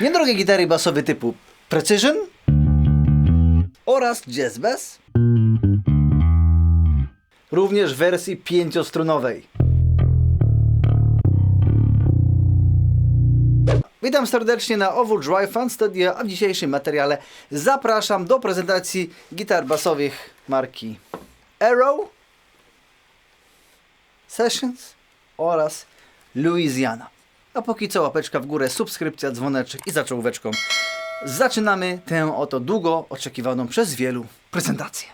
Niedrogie gitary basowe typu Precision oraz Jazz Bass, również w wersji 5-strunowej. Witam serdecznie na OWU Drive Fan Studio, a w dzisiejszym materiale zapraszam do prezentacji gitar basowych marki Arrow, Sessions oraz Louisiana. A póki co łapeczka w górę, subskrypcja, dzwoneczek i za czołóweczką zaczynamy tę oto długo oczekiwaną przez wielu prezentację.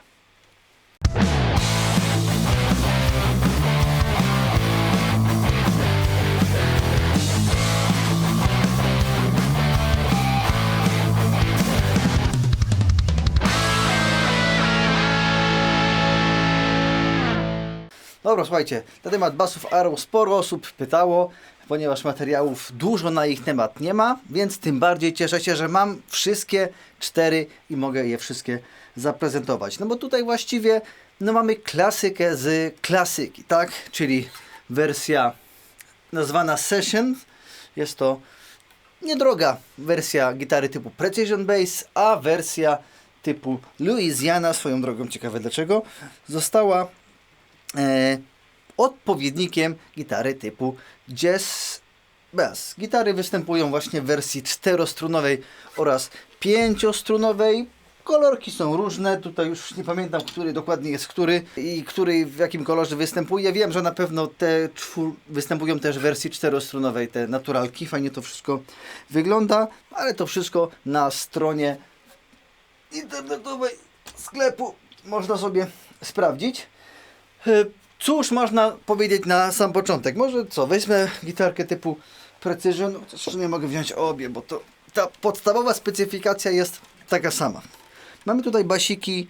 Dobra, słuchajcie, na temat basów Arrow sporo osób pytało, ponieważ materiałów dużo na ich temat nie ma, więc tym bardziej cieszę się, że mam wszystkie 4 i mogę je wszystkie zaprezentować. No bo tutaj właściwie mamy klasykę z klasyki, tak? Czyli wersja nazwana Session, jest to niedroga wersja gitary typu Precision Bass, a wersja typu Louisiana, swoją drogą ciekawe dlaczego, została odpowiednikiem gitary typu Jazz Bass. Gitary występują właśnie w wersji 4-strunowej oraz 5-strunowej. Kolorki są różne, tutaj już nie pamiętam, który dokładnie jest który i który w jakim kolorze występuje. Wiem, że na pewno te występują też w wersji 4-strunowej, te naturalki. Fajnie to wszystko wygląda, ale to wszystko na stronie internetowej sklepu można sobie sprawdzić. Cóż można powiedzieć na sam początek? Może co, weźmy gitarkę typu Precision, chociaż nie mogę wziąć obie, bo to ta podstawowa specyfikacja jest taka sama. Mamy tutaj basiki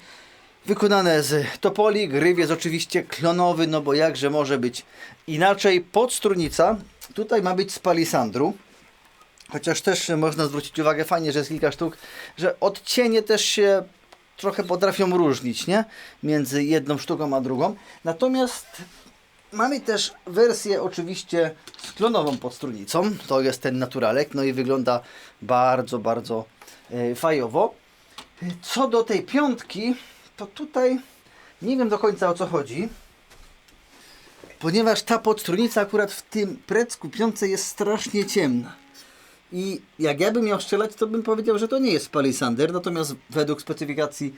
wykonane z topoli, gryw jest oczywiście klonowy, no bo jakże może być inaczej. Podstrunica tutaj ma być z palisandru, chociaż też można zwrócić uwagę, fajnie, że jest kilka sztuk, że odcienie też się trochę potrafią różnić, nie? Między jedną sztuką a drugą. Natomiast mamy też wersję oczywiście z klonową podstrunicą. To jest ten naturalek, no i wygląda bardzo, bardzo fajowo. Co do tej piątki, to tutaj nie wiem do końca o co chodzi, ponieważ ta podstrunica akurat w tym precku piątce jest strasznie ciemna. I jak ja bym miał strzelać, to bym powiedział, że to nie jest palisander, natomiast według specyfikacji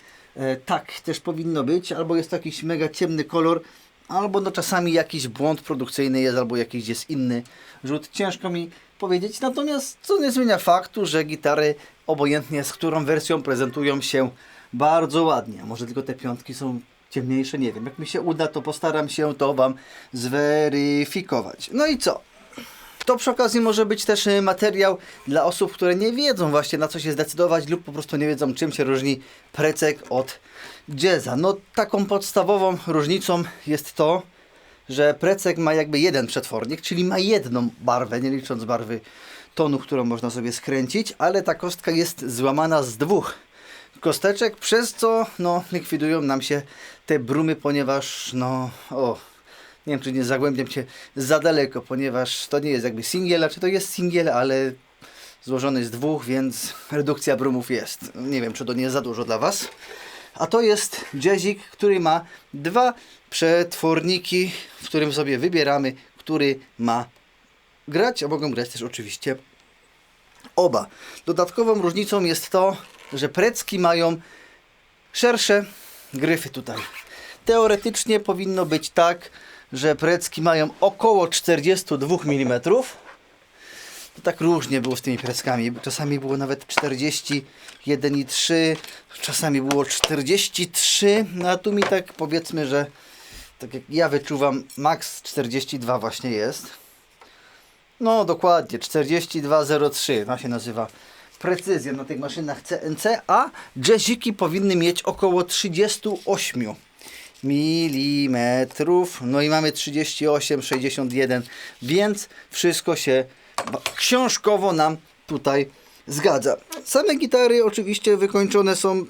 tak też powinno być, albo jest to jakiś mega ciemny kolor, albo no czasami jakiś błąd produkcyjny jest, albo jakiś jest inny rzut. Ciężko mi powiedzieć, natomiast co nie zmienia faktu, że gitary obojętnie z którą wersją prezentują się bardzo ładnie. A może tylko te piątki są ciemniejsze, nie wiem. Jak mi się uda, to postaram się to Wam zweryfikować. No i co? To przy okazji może być też materiał dla osób, które nie wiedzą właśnie na co się zdecydować lub po prostu nie wiedzą czym się różni precek od jazza. No taką podstawową różnicą jest to, że precek ma jakby jeden przetwornik, czyli ma jedną barwę, nie licząc barwy tonu, którą można sobie skręcić, ale ta kostka jest złamana z 2 kosteczek, przez co likwidują nam się te brumy, ponieważ nie wiem, czy nie zagłębiam się za daleko, ponieważ to nie jest jakby singiel, czy to jest singiel, ale złożony z 2, więc redukcja brumów jest. Nie wiem, czy to nie jest za dużo dla Was. A to jest jazzik, który ma 2 przetworniki, w którym sobie wybieramy, który ma grać, a mogą grać też oczywiście oba. Dodatkową różnicą jest to, że precki mają szersze gryfy tutaj. Teoretycznie powinno być tak, że precki mają około 42 mm. To tak różnie było z tymi preckami. Czasami było nawet 41,3, czasami było 43. No a tu mi tak powiedzmy, że tak jak ja wyczuwam, max 42 właśnie jest. No dokładnie, 42,03. To się nazywa precyzja na tych maszynach CNC, a jazziki powinny mieć około 38 milimetrów. No i mamy 38,61, więc wszystko się książkowo nam tutaj zgadza. Same gitary oczywiście wykończone są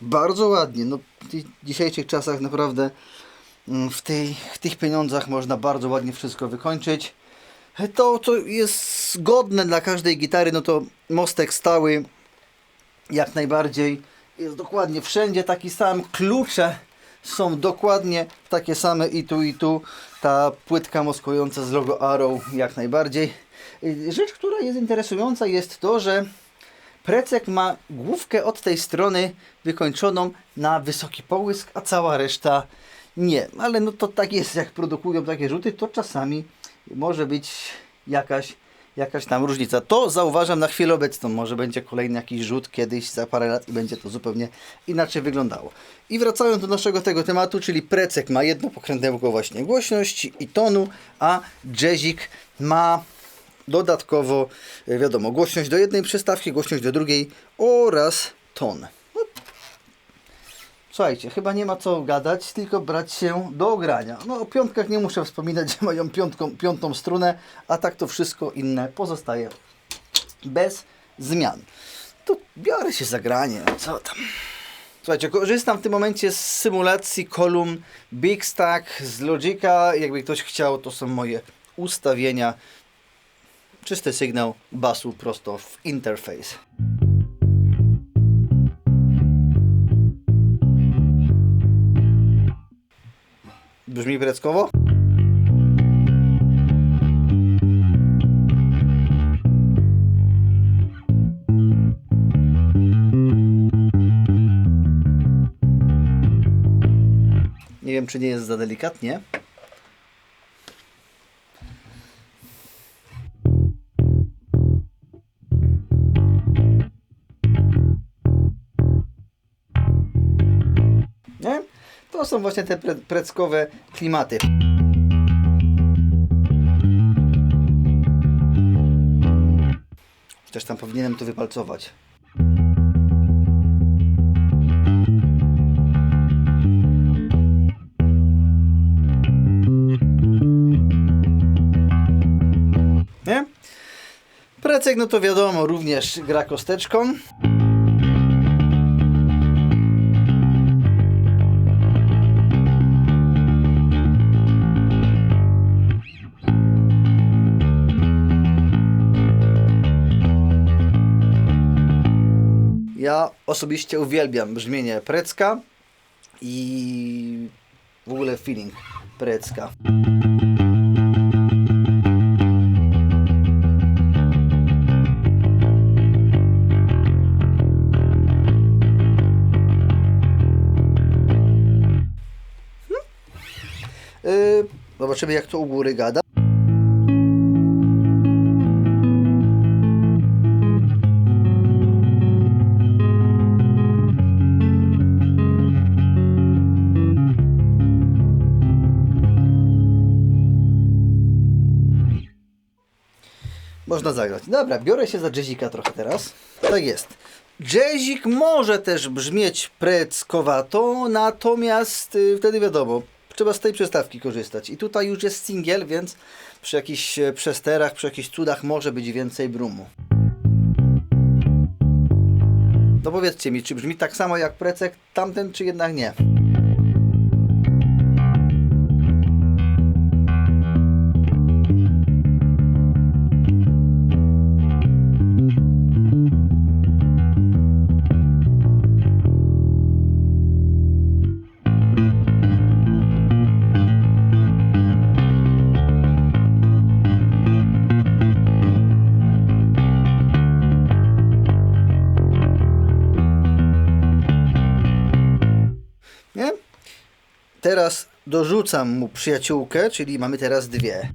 bardzo ładnie. No, w dzisiejszych czasach naprawdę w tych pieniądzach można bardzo ładnie wszystko wykończyć. To, co jest godne dla każdej gitary, no to mostek stały jak najbardziej jest dokładnie wszędzie taki sam. Klucze są dokładnie takie same i tu, i tu. Ta płytka moskująca z logo Arrow jak najbardziej. Rzecz, która jest interesująca, jest to, że precek ma główkę od tej strony wykończoną na wysoki połysk, a cała reszta nie. Ale no to tak jest, jak produkują takie rzuty, to czasami może być jakaś tam różnica. To zauważam na chwilę obecną. Może będzie kolejny jakiś rzut kiedyś za parę lat i będzie to zupełnie inaczej wyglądało. I wracając do naszego tego tematu, czyli precek ma jedno pokrętełko właśnie głośności i tonu, a jazzik ma dodatkowo, wiadomo, głośność do jednej przystawki, głośność do drugiej oraz ton. No. Słuchajcie, chyba nie ma co gadać, tylko brać się do ogrania. No o piątkach nie muszę wspominać, że mają piątą strunę, a tak to wszystko inne pozostaje bez zmian. To biorę się za granie, co tam. Słuchajcie, korzystam w tym momencie z symulacji kolumn Big Stack z Logica. Jakby ktoś chciał, to są moje ustawienia. Czysty sygnał basu prosto w interfejs. Brzmi preckowo? Nie wiem, czy nie jest za delikatnie. Nie? To są właśnie te preckowe klimaty. Też tam powinienem to wypalcować. Nie? Precek, no to wiadomo, również gra kosteczką. Ja osobiście uwielbiam brzmienie precka i w ogóle feeling precka. Zobaczymy, jak to u góry gada. Można zagrać. Dobra, biorę się za jazzika trochę teraz. Tak jest. Jazzik może też brzmieć preckowato, natomiast wtedy wiadomo, trzeba z tej przystawki korzystać. I tutaj już jest singiel, więc przy jakichś przesterach, przy jakichś cudach może być więcej brumu. No powiedzcie mi, czy brzmi tak samo jak precek tamten, czy jednak nie? Nie? Teraz dorzucam mu przyjaciółkę, czyli mamy teraz dwie.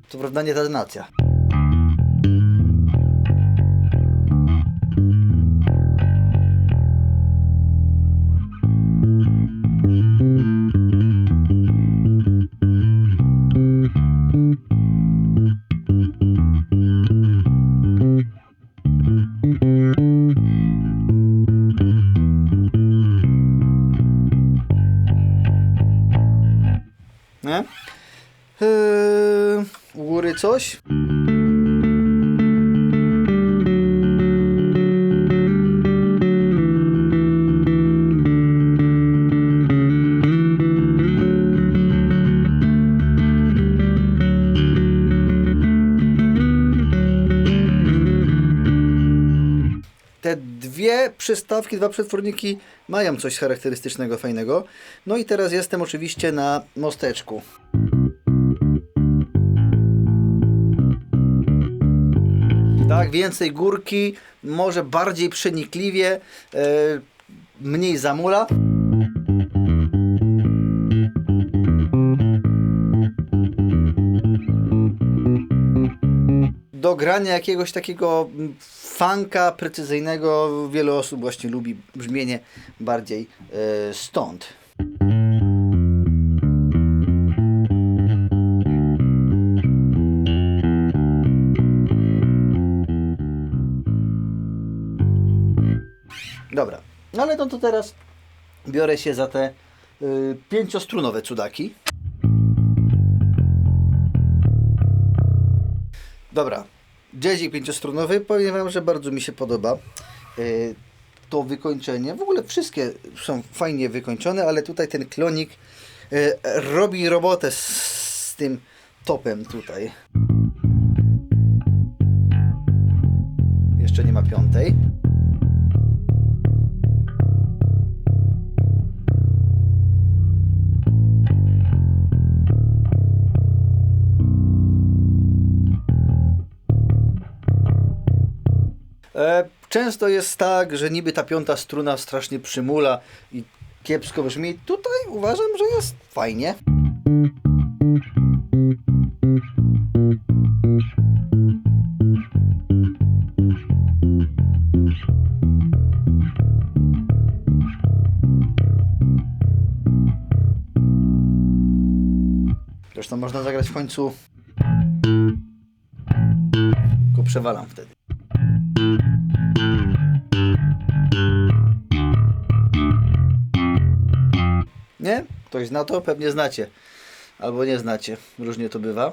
Co prawda nie ta tonacja. Nie? U góry coś? dwie przystawki, dwa przetworniki mają coś charakterystycznego, fajnego. No i teraz jestem oczywiście na mosteczku. Tak, więcej górki, może bardziej przenikliwie, mniej zamula. Do grania jakiegoś takiego funka precyzyjnego wiele osób właśnie lubi brzmienie bardziej stąd. Dobra, no ale no to teraz biorę się za te pięciostrunowe cudaki. Dobra, jazzik pięciostrunowy, powiem Wam, że bardzo mi się podoba to wykończenie. W ogóle wszystkie są fajnie wykończone, ale tutaj ten klonik robi robotę z tym topem tutaj. Jeszcze nie ma piątej. Często jest tak, że niby ta piąta struna strasznie przymula i kiepsko brzmi. Tutaj uważam, że jest fajnie. Zresztą można zagrać w końcu. Tylko przewalam wtedy. Nie? Ktoś zna to? Pewnie znacie. Albo nie znacie. Różnie to bywa.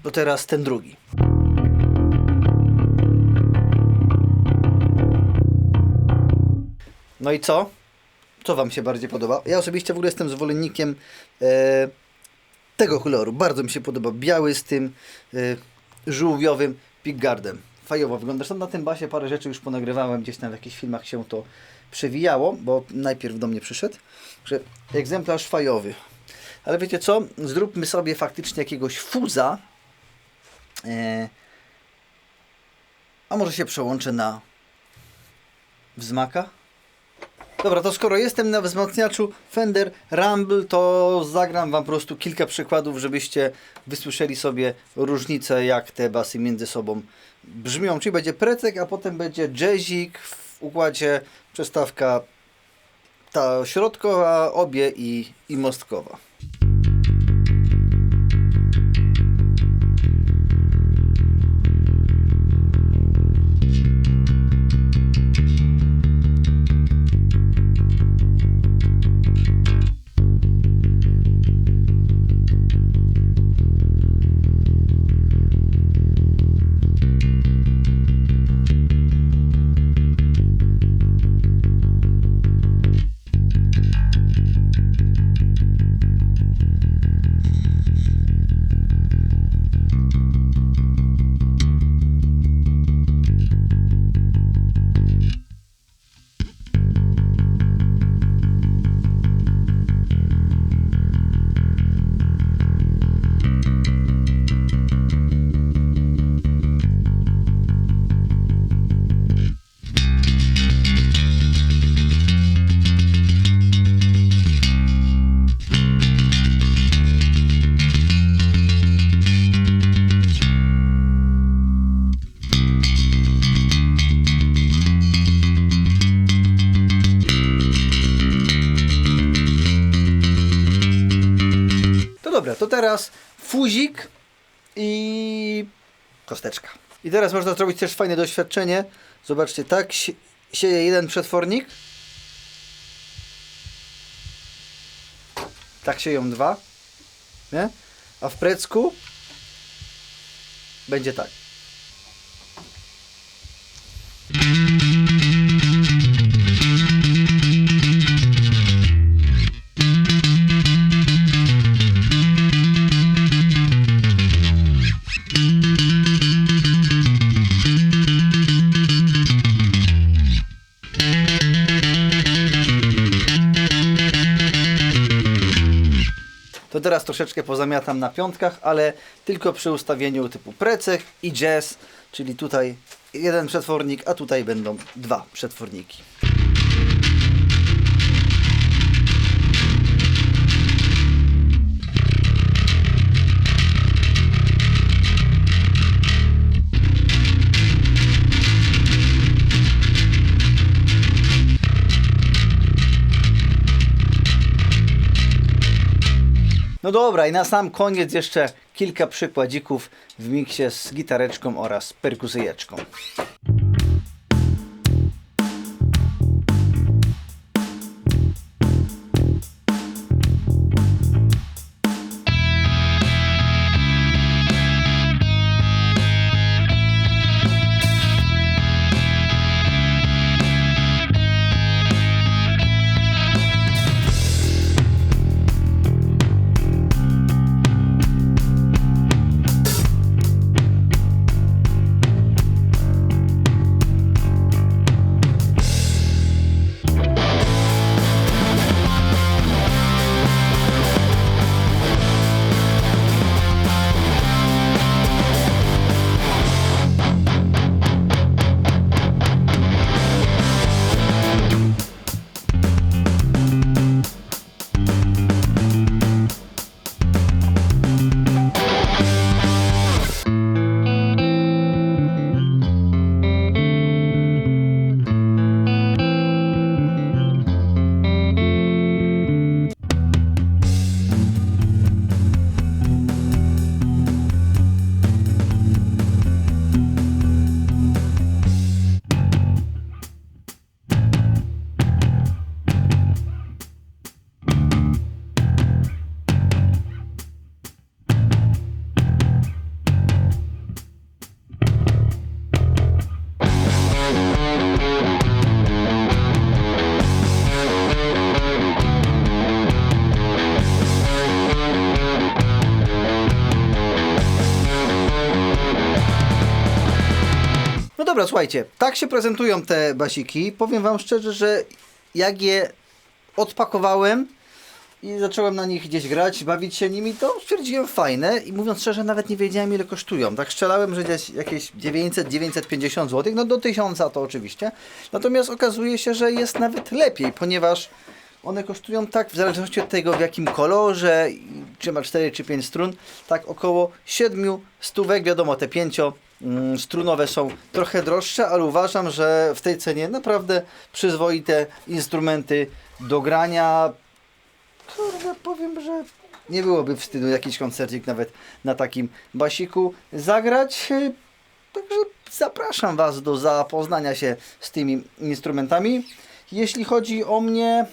To teraz ten drugi. No i co? Co Wam się bardziej podoba? Ja osobiście w ogóle jestem zwolennikiem tego koloru. Bardzo mi się podoba. Biały z tym żółwiowym pickguardem. Fajowo wygląda. Zresztą na tym basie parę rzeczy już ponagrywałem. Gdzieś tam w jakichś filmach się to przewijało, bo najpierw do mnie przyszedł, że egzemplarz fajowy. Ale wiecie co? Zróbmy sobie faktycznie jakiegoś fuza. A może się przełączę na wzmaka? Dobra, to skoro jestem na wzmacniaczu Fender Rumble, to zagram Wam po prostu kilka przykładów, żebyście wysłyszeli sobie różnicę, jak te basy między sobą brzmią. Czyli będzie precek, a potem będzie jazzik w układzie przestawka ta środkowa, obie i mostkowa. Dobra, to teraz fuzik i kosteczka. I teraz można zrobić też fajne doświadczenie. Zobaczcie, tak sieje jeden przetwornik. Tak sieją dwa. Nie? A w precku będzie tak. To teraz troszeczkę pozamiatam na piątkach, ale tylko przy ustawieniu typu precech i jazz, czyli tutaj jeden przetwornik, a tutaj będą dwa przetworniki. No dobra, i na sam koniec jeszcze kilka przykładzików w miksie z gitareczką oraz perkusyjeczką. Dobra, słuchajcie, tak się prezentują te basiki. Powiem wam szczerze, że jak je odpakowałem i zacząłem na nich gdzieś grać, bawić się nimi, to stwierdziłem fajne i mówiąc szczerze, nawet nie wiedziałem ile kosztują. Tak strzelałem, że gdzieś jakieś 900-950 zł, no do 1000 to oczywiście. Natomiast okazuje się, że jest nawet lepiej, ponieważ one kosztują tak, w zależności od tego w jakim kolorze, czy ma 4 czy 5 strun, tak około 7 stówek. Wiadomo, te 5-strunowe są trochę droższe, ale uważam, że w tej cenie naprawdę przyzwoite instrumenty do grania. Kurde, powiem, że nie byłoby wstydu jakiś koncercik nawet na takim basiku zagrać. Także zapraszam Was do zapoznania się z tymi instrumentami. Jeśli chodzi o mnie,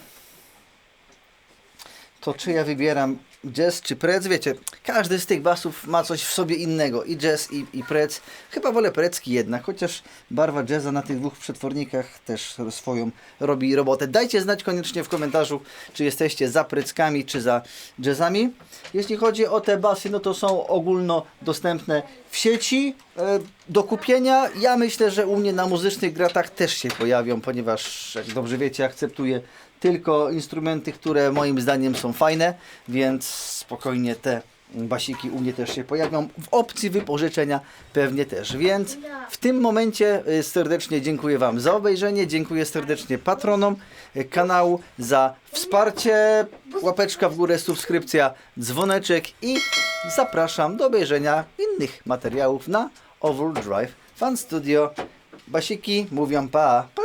to czy ja wybieram jazz czy prec? Wiecie, każdy z tych basów ma coś w sobie innego. I jazz, i prec. Chyba wolę precki jednak, chociaż barwa jazza na tych dwóch przetwornikach też swoją robi robotę. Dajcie znać koniecznie w komentarzu, czy jesteście za preckami, czy za jazzami. Jeśli chodzi o te basy, no to są ogólnodostępne w sieci do kupienia. Ja myślę, że u mnie na muzycznych gratach też się pojawią, ponieważ, jak dobrze wiecie, akceptuję tylko instrumenty, które moim zdaniem są fajne, więc spokojnie te basiki u mnie też się pojawią. W opcji wypożyczenia pewnie też, więc w tym momencie serdecznie dziękuję Wam za obejrzenie, dziękuję serdecznie patronom kanału za wsparcie, łapeczka w górę, subskrypcja, dzwoneczek i zapraszam do obejrzenia innych materiałów na Overdrive Fan Studio. Basiki mówią pa! Pa!